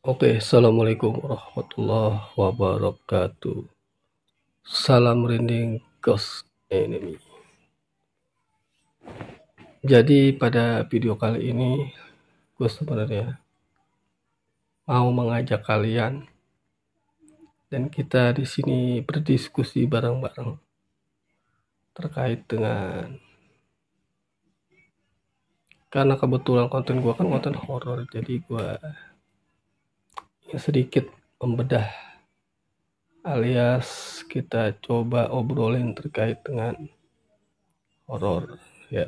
Oke, assalamualaikum warahmatullahi wabarakatuh. Salam rinding Ghost Enemy. Jadi pada video kali ini, gue sebenarnya mau mengajak kalian dan kita di sini berdiskusi bareng-bareng terkait dengan, karena kebetulan konten gue kan konten horor, jadi gue sedikit membedah alias kita coba obrolin terkait dengan horor ya.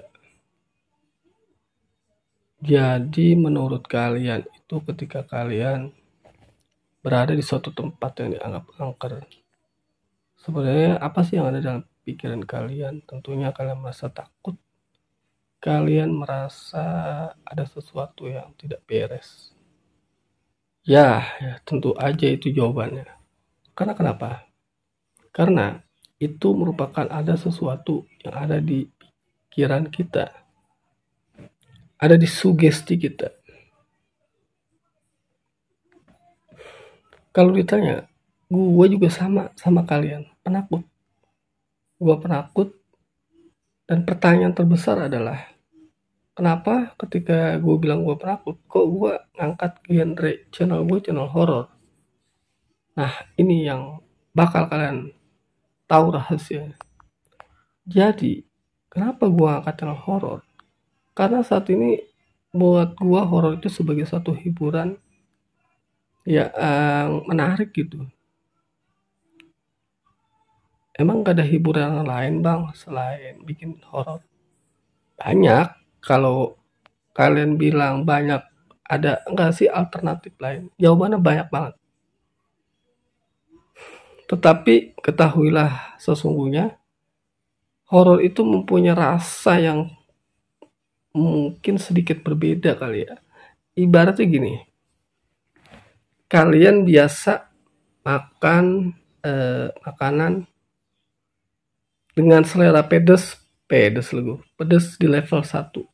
Jadi menurut kalian itu ketika kalian berada di suatu tempat yang dianggap angker, sebenarnya apa sih yang ada dalam pikiran kalian? Tentunya kalian merasa takut, kalian merasa ada sesuatu yang tidak beres. Ya, tentu aja itu jawabannya. Karena kenapa? Karena itu merupakan ada sesuatu yang ada di pikiran kita, ada di sugesti kita. Kalau ditanya, gue juga sama kalian, penakut. Gue penakut, dan pertanyaan terbesar adalah, kenapa ketika gue bilang gue penakut, kok gue ngangkat genre channel gue channel horor? Nah, ini yang bakal kalian tahu rahasianya. Jadi, kenapa gue ngangkat channel horor? Karena saat ini buat gue horor itu sebagai satu hiburan yang menarik gitu. Emang gak ada hiburan lain bang selain bikin horor? Banyak. Kalau kalian bilang banyak, ada enggak sih alternatif lain? Jawabannya banyak banget. Tetapi ketahuilah sesungguhnya horor itu mempunyai rasa yang mungkin sedikit berbeda kali ya. Ibaratnya gini, kalian biasa makan makanan dengan selera pedes di level 1.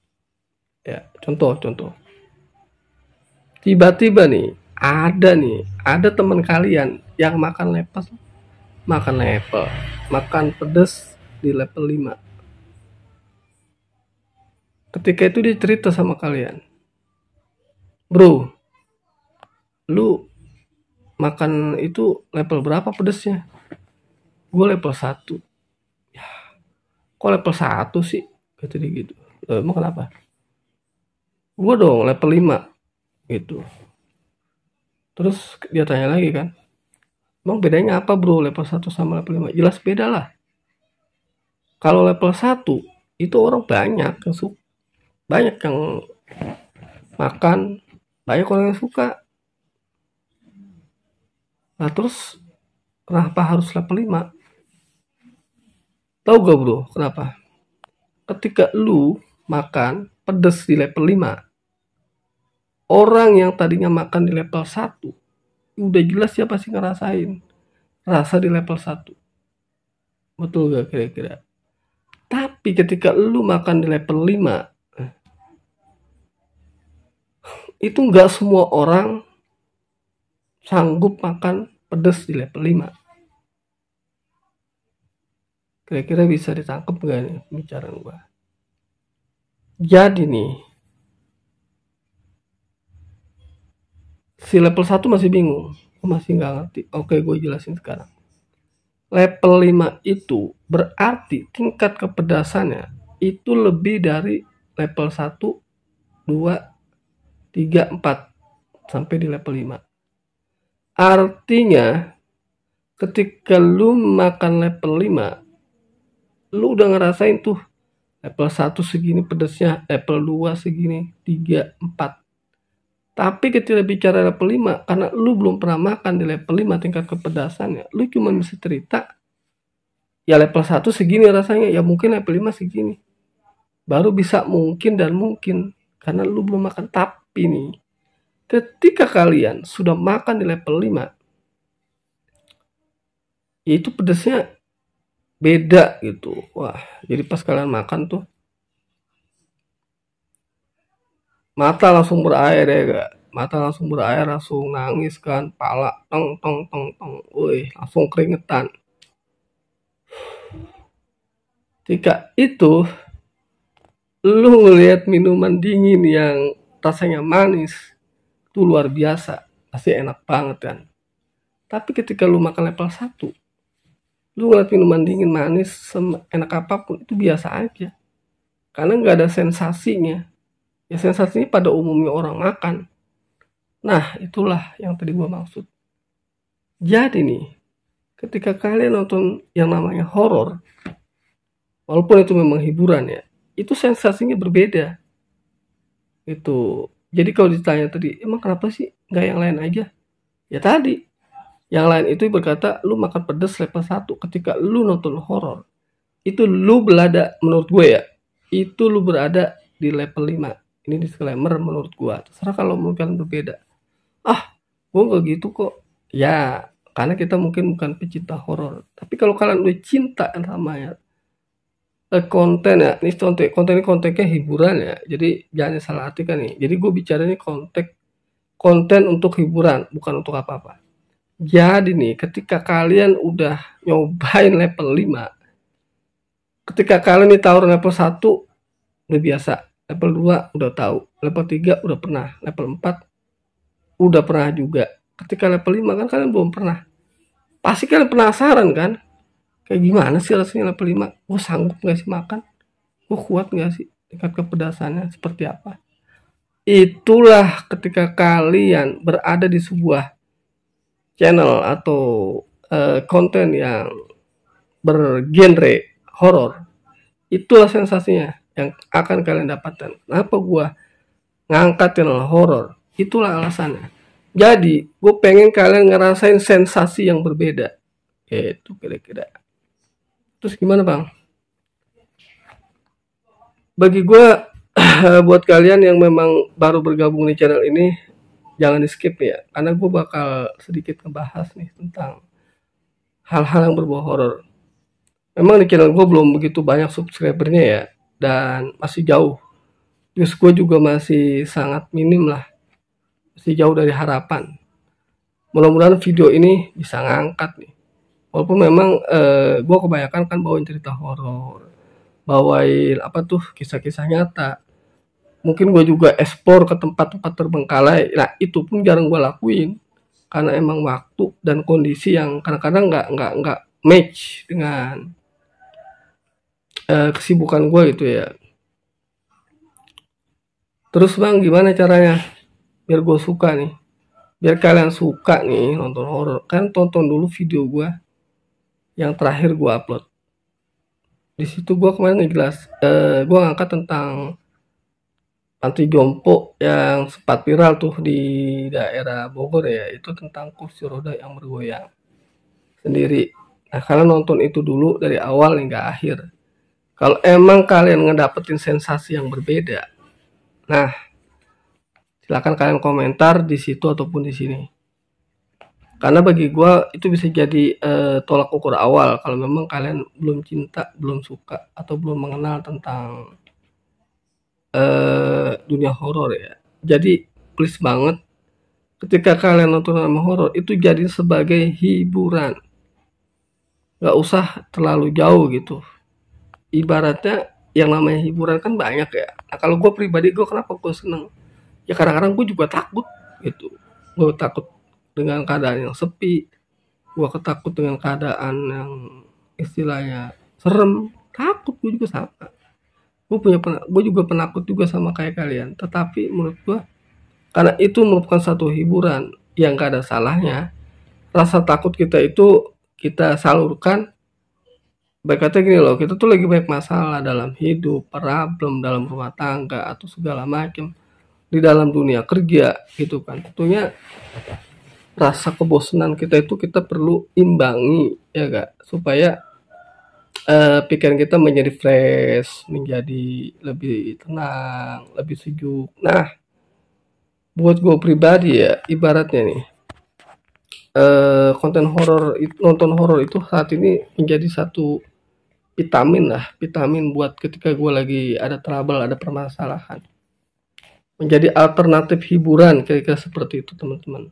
Ya, contoh. Tiba-tiba nih, ada teman kalian yang makan pedes di level 5. Ketika itu dia cerita sama kalian, bro, lu makan itu level berapa pedesnya? Gue level 1. Ya, kok level 1 sih? Kata dia gitu. Emang kenapa? Gue dong level 5 gitu. Terus dia tanya lagi kan, emang bedanya apa bro level 1 sama level 5? Jelas beda lah. Kalau level 1 itu orang banyak yang makan, banyak orang yang suka. Nah terus kenapa harus level 5? Tahu gak bro kenapa? Ketika lu makan pedes di level 5, orang yang tadinya makan di level 1 udah jelas siapa sih ngerasain rasa di level 1. Betul gak kira-kira? Tapi ketika lu makan di level 5, itu gak semua orang sanggup makan pedas di level 5. Kira-kira bisa ditangkap gak nih pembicaraan gue? Jadi nih, si level 1 masih bingung, masih gak ngerti. Oke, gue jelasin sekarang. Level 5 itu berarti tingkat kepedasannya itu lebih dari level 1, 2, 3, 4 sampai di level 5. Artinya ketika lu makan level 5, lu udah ngerasain tuh level 1 segini pedasnya, level 2 segini, 3, 4. Tapi ketika bicara level 5, karena lu belum pernah makan di level 5 tingkat kepedasannya, lu cuma bisa cerita, ya level 1 segini rasanya, ya mungkin level 5 segini. Baru bisa mungkin, karena lu belum makan. Tapi nih, ketika kalian sudah makan di level 5, ya itu pedasnya beda gitu. Wah, jadi pas kalian makan tuh, mata langsung berair ya gak? mata langsung berair, langsung nangis kan, pala tong tong tong tong, wih, langsung keringetan. Ketika itu lu ngelihat minuman dingin yang rasanya manis, itu luar biasa, pasti enak banget kan. Tapi ketika lu makan level 1, lu ngeliat minuman dingin manis enak apapun itu biasa aja. Karena nggak ada sensasinya. Ya sensasinya pada umumnya orang makan. Nah, itulah yang tadi gua maksud. Jadi nih, ketika kalian nonton yang namanya horor, walaupun itu memang hiburan ya, itu sensasinya berbeda. Itu. Jadi kalau ditanya tadi, emang kenapa sih nggak yang lain aja? Ya tadi, yang lain itu berkata, lu makan pedas level 1 ketika lu nonton horor. Itu lu berada, menurut gue ya, itu lu berada di level 5. Ini disclaimer menurut gue. Terserah kalau menurut kalian berbeda. Ah, gue nggak gitu kok. Ya, karena kita mungkin bukan pecinta horor. Tapi kalau kalian udah cinta sama ya, konten ya, ini konten ini kontennya hiburan ya. Jadi jangan salah artikan nih. Jadi gue bicara ini konten untuk hiburan, bukan untuk apa-apa. Jadi nih, ketika kalian udah nyobain level 5, ketika kalian ditawarin level 1, udah biasa. Level 2 udah tahu. Level 3 udah pernah. Level 4 udah pernah juga. Ketika level 5 kan kalian belum pernah. Pasti kalian penasaran kan? Kayak gimana sih rasanya level 5? Gue sanggup gak sih makan? Gue kuat gak sih? Tingkat kepedasannya seperti apa? Itulah ketika kalian berada di sebuah channel atau konten yang bergenre horor. Itulah sensasinya yang akan kalian dapatkan. Kenapa gue ngangkat channel horor? Itulah alasannya. Jadi, gue pengen kalian ngerasain sensasi yang berbeda. Itu kira-kira. Terus gimana bang? Bagi gue, buat kalian yang memang baru bergabung di channel ini, jangan di skip ya. Karena gue bakal sedikit ngebahas nih tentang hal-hal yang berbau horor. Memang di channel gue belum begitu banyak subscribernya ya. Dan masih jauh. Terus gue juga masih sangat minim lah. Masih jauh dari harapan. Mudah-mudahan video ini bisa ngangkat nih. Walaupun memang gue kebanyakan kan bawain cerita horor, bawain apa tuh kisah-kisah nyata. Mungkin gue juga ekspor ke tempat-tempat terbengkalai. Nah itu pun jarang gue lakuin karena emang waktu dan kondisi yang kadang-kadang nggak match dengan kesibukan gue gitu ya. Terus bang gimana caranya biar gue suka nih? Biar kalian suka nih nonton horor, kan tonton dulu video gue yang terakhir gue upload. Di situ gue kemarin ngejelas, gue ngangkat tentang panti jompo yang sempat viral tuh di daerah Bogor ya, itu tentang kursi roda yang bergoyang sendiri. Nah kalian nonton itu dulu dari awal hingga akhir. Kalau emang kalian ngedapetin sensasi yang berbeda, nah silakan kalian komentar di situ ataupun di sini. Karena bagi gue itu bisa jadi tolak ukur awal kalau memang kalian belum cinta, belum suka, atau belum mengenal tentang dunia horor ya. Jadi please banget ketika kalian nonton nama horor itu jadi sebagai hiburan. Gak usah terlalu jauh gitu. Ibaratnya yang namanya hiburan kan banyak ya. Nah kalau gue pribadi, gue kenapa gue seneng? Ya kadang-kadang gue juga takut gitu. Gue takut dengan keadaan yang sepi, gue ketakut dengan keadaan yang istilahnya serem, takut. Gue juga sama, gue juga penakut juga sama kayak kalian. Tetapi menurut gue karena itu merupakan satu hiburan yang gak ada salahnya, rasa takut kita itu kita salurkan. Baik kata gini loh, kita tuh lagi banyak masalah dalam hidup, problem dalam rumah tangga atau segala macam di dalam dunia kerja gitu kan. Tentunya rasa kebosanan kita itu kita perlu imbangi ya gak, supaya pikiran kita menjadi fresh, menjadi lebih tenang, lebih sejuk. Nah buat gue pribadi ya, ibaratnya nih konten horor, nonton horor itu saat ini menjadi satu vitamin lah, vitamin buat ketika gue lagi ada trouble, ada permasalahan. menjadi alternatif hiburan, kira-kira seperti itu teman-teman.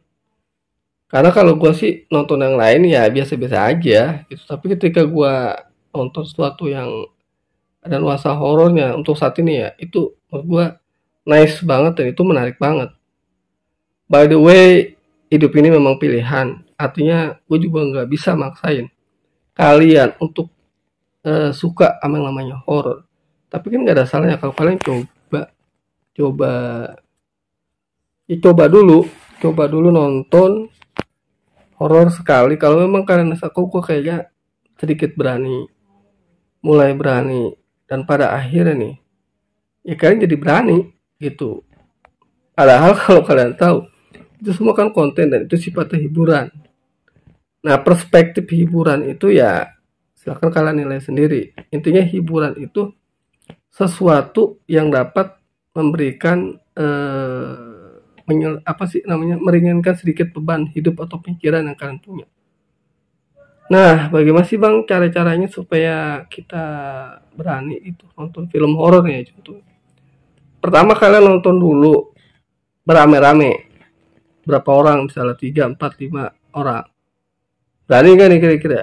Karena kalau gue sih nonton yang lain ya biasa-biasa aja gitu. Tapi ketika gue nonton sesuatu yang ada nuansa horornya untuk saat ini ya, itu menurut gue nice banget dan itu menarik banget. By the way, hidup ini memang pilihan. Artinya gue juga nggak bisa maksain kalian untuk suka sama yang namanya horor. Tapi kan nggak ada salahnya kalau kalian coba coba dulu nonton horor sekali. Kalau memang kalian rasa kok kayaknya sedikit mulai berani, dan pada akhirnya nih ya kalian jadi berani gitu. Padahal kalau kalian tahu itu semua kan konten dan itu sifatnya hiburan. Nah, perspektif hiburan itu ya silakan kalian nilai sendiri. Intinya hiburan itu sesuatu yang dapat memberikan meringankan sedikit beban hidup atau pikiran yang kalian punya. Nah, bagaimana sih Bang cara-caranya supaya kita berani itu nonton film horor ya contoh. Pertama kalian nonton dulu berame-rame. Berapa orang, misalnya 3, 4, 5 orang. Berani gak nih kira-kira?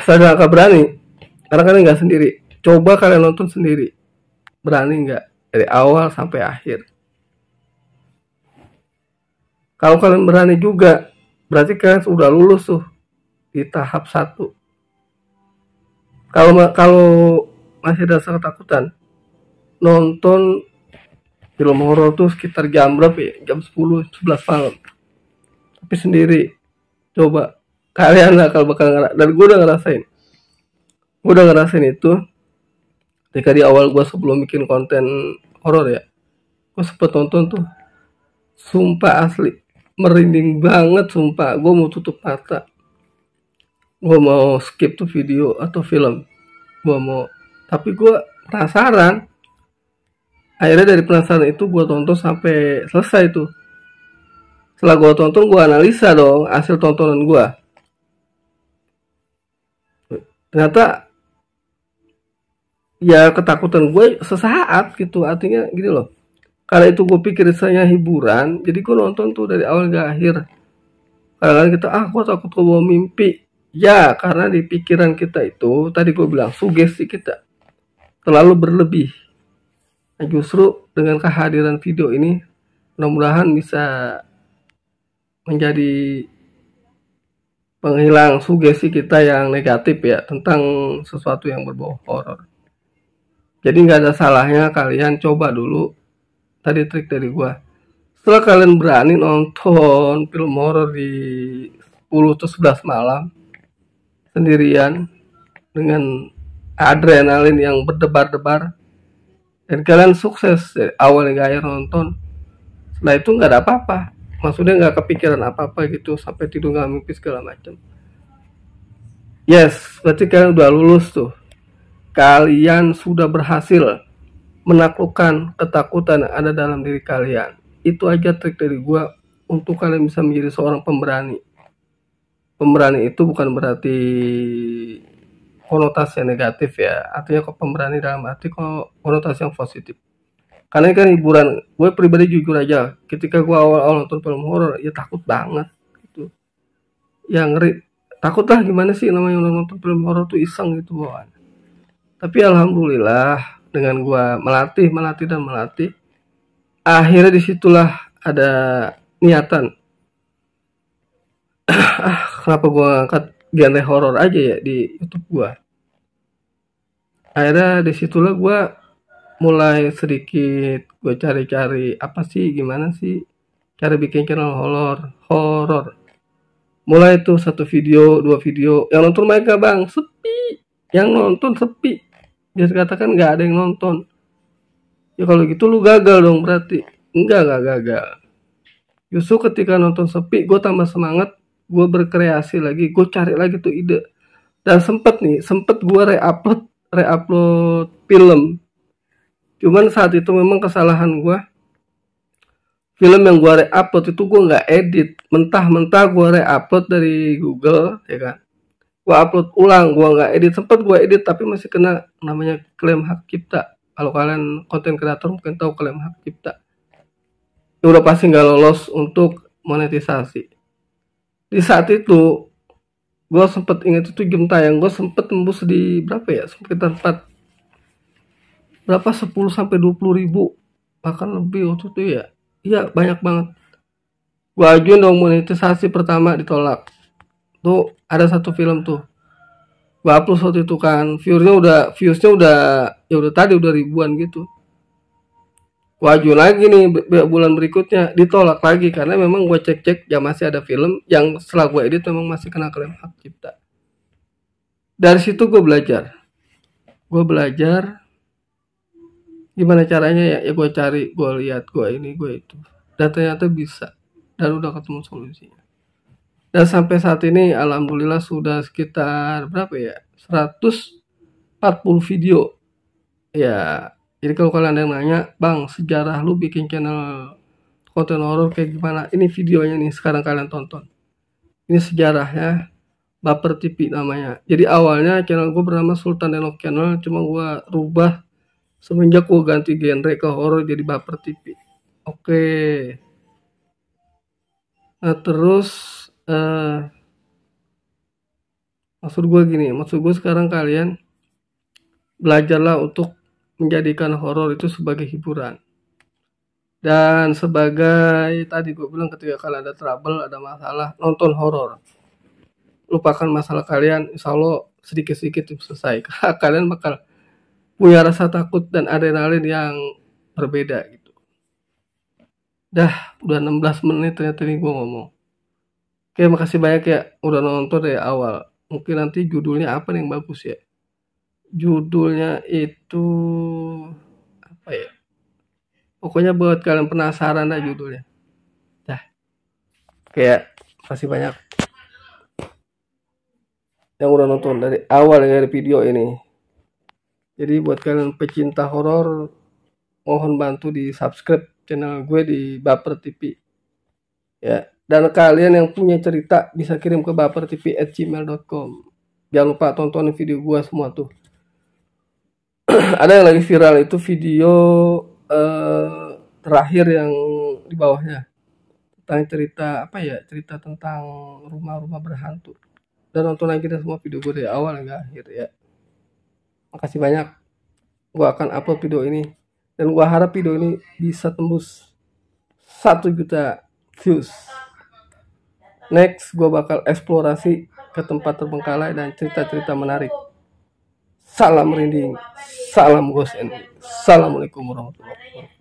Saya gak berani, karena kalian gak sendiri. Coba kalian nonton sendiri. Berani gak? Dari awal sampai akhir. Kalau kalian berani juga, berarti kalian sudah lulus tuh di tahap 1. Kalau masih ada rasa ketakutan, nonton film horor tuh sekitar jam berapa ya? Jam 10, 11 malam. Tapi sendiri. Coba kalian bakal ngerasain. Dan gue udah ngerasain itu ketika di awal gue sebelum bikin konten horor ya. Gue sempet nonton tuh. Sumpah asli merinding banget, sumpah. Gue mau tutup mata, gue mau skip tuh video atau film, tapi gue penasaran. Akhirnya dari penasaran itu gue tonton sampai selesai tuh. Setelah gue tonton, gue analisa dong hasil tontonan gue. Ternyata ya ketakutan gue sesaat gitu. Artinya gini loh, karena itu gue pikir misalnya hiburan, jadi gue nonton tuh dari awal ke akhir. Kadang-kadang kita gue takut gue bawa mimpi. Ya karena di pikiran kita itu tadi gue bilang sugesti kita terlalu berlebih. Nah, justru dengan kehadiran video ini mudah-mudahan bisa menjadi penghilang sugesti kita yang negatif ya tentang sesuatu yang berbau horor. Jadi nggak ada salahnya kalian coba dulu tadi trik dari gua. Setelah kalian berani nonton film horor di 10 atau 11 malam sendirian dengan adrenalin yang berdebar-debar dan kalian sukses dari awal hingga akhir nonton, setelah itu nggak ada apa-apa, maksudnya nggak kepikiran apa-apa gitu sampai tidur nggak mimpi segala macam. Yes, berarti kalian udah lulus tuh. Kalian sudah berhasil menaklukkan ketakutan yang ada dalam diri kalian. Itu aja trik dari gua untuk kalian bisa menjadi seorang pemberani. Pemberani itu bukan berarti konotasi yang negatif ya. Artinya kok pemberani dalam arti kok konotasi yang positif. Karena ini kan hiburan. Gue pribadi jujur aja, ketika gue awal-awal nonton film horor ya takut banget gitu. Ya ngeri. Takut lah, gimana sih namanya nonton film horor tuh iseng gitu bawaan. Tapi alhamdulillah dengan gue melatih, akhirnya disitulah ada niatan. Kenapa gue angkat genre horor aja ya di YouTube gue. Akhirnya disitulah gue mulai sedikit gue cari-cari apa sih, gimana sih cara bikin channel horor. Mulai tuh 1 video, 2 video, yang nonton mereka bang sepi, yang nonton sepi, biasa katakan nggak ada yang nonton. Ya kalau gitu lu gagal dong berarti. Enggak gagal. Justru ketika nonton sepi, gue tambah semangat, gue berkreasi lagi, gue cari lagi tuh ide. Dan sempet gue reupload film. Cuman saat itu memang kesalahan gue, film yang gue reupload itu gue nggak edit, mentah-mentah gue reupload dari Google ya kan. Gue upload ulang, gue nggak edit. Sempet gue edit tapi masih kena namanya klaim hak cipta. Kalau kalian konten kreator mungkin tahu klaim hak cipta. Udah pasti nggak lolos untuk monetisasi. Di saat itu gue sempet ingat itu jam tayang gue sempet tembus di berapa ya, sekitar 10 sampai 20 ribu, bahkan lebih waktu itu ya. Iya banyak banget. Gue ajuin dong monetisasi, pertama ditolak. Tuh ada satu film tuh gue upload waktu itu kan, viewsnya udah ya udah tadi udah ribuan gitu. Gue ajuin lagi nih bulan berikutnya, ditolak lagi karena memang gue cek ya masih ada film yang setelah gue edit memang masih kena klaim hak cipta. Dari situ gue belajar gimana caranya ya gue cari, gue lihat, gue ini gue itu, dan ternyata bisa, dan udah ketemu solusinya. Dan sampai saat ini alhamdulillah sudah sekitar berapa ya, 140 video ya. Jadi kalau kalian ada yang nanya, bang sejarah lu bikin channel konten horor kayak gimana, ini videonya nih sekarang kalian tonton. Ini sejarahnya Baper TV namanya. Jadi awalnya channel gue bernama Sultan Denok Channel, cuma gue rubah semenjak gue ganti genre ke horor jadi Baper TV. Oke. Nah terus maksud gue sekarang kalian belajarlah untuk menjadikan horor itu sebagai hiburan. Dan sebagai tadi gue bilang, ketika kalian ada trouble, ada masalah, nonton horor. Lupakan masalah kalian, insya Allah sedikit-sedikit selesai. Kalian bakal punya rasa takut dan adrenalin yang berbeda gitu. Dah, udah 16 menit ternyata nih gue ngomong. Oke, makasih banyak ya udah nonton dari awal. Mungkin nanti judulnya apa nih yang bagus ya? Judulnya itu apa ya? Pokoknya buat kalian penasaran dah judulnya. Dah. Kayak masih banyak yang udah nonton dari awal dari video ini. Jadi buat kalian pecinta horor, mohon bantu di subscribe channel gue di Baper TV. Ya. Dan kalian yang punya cerita bisa kirim ke bapertv@gmail.com. Jangan lupa tontonin video gue semua tuh. Ada yang lagi viral itu video terakhir yang di bawahnya tentang cerita apa ya, cerita tentang rumah-rumah berhantu. Dan nonton lagi deh semua video gue dari awal hingga akhir ya. Makasih banyak. Gue akan upload video ini dan gue harap video ini bisa tembus 1 juta views. Next gue bakal eksplorasi ke tempat terbengkalai dan cerita-cerita menarik. Salam merinding, salam ghost and assalamualaikum warahmatullahi wabarakatuh.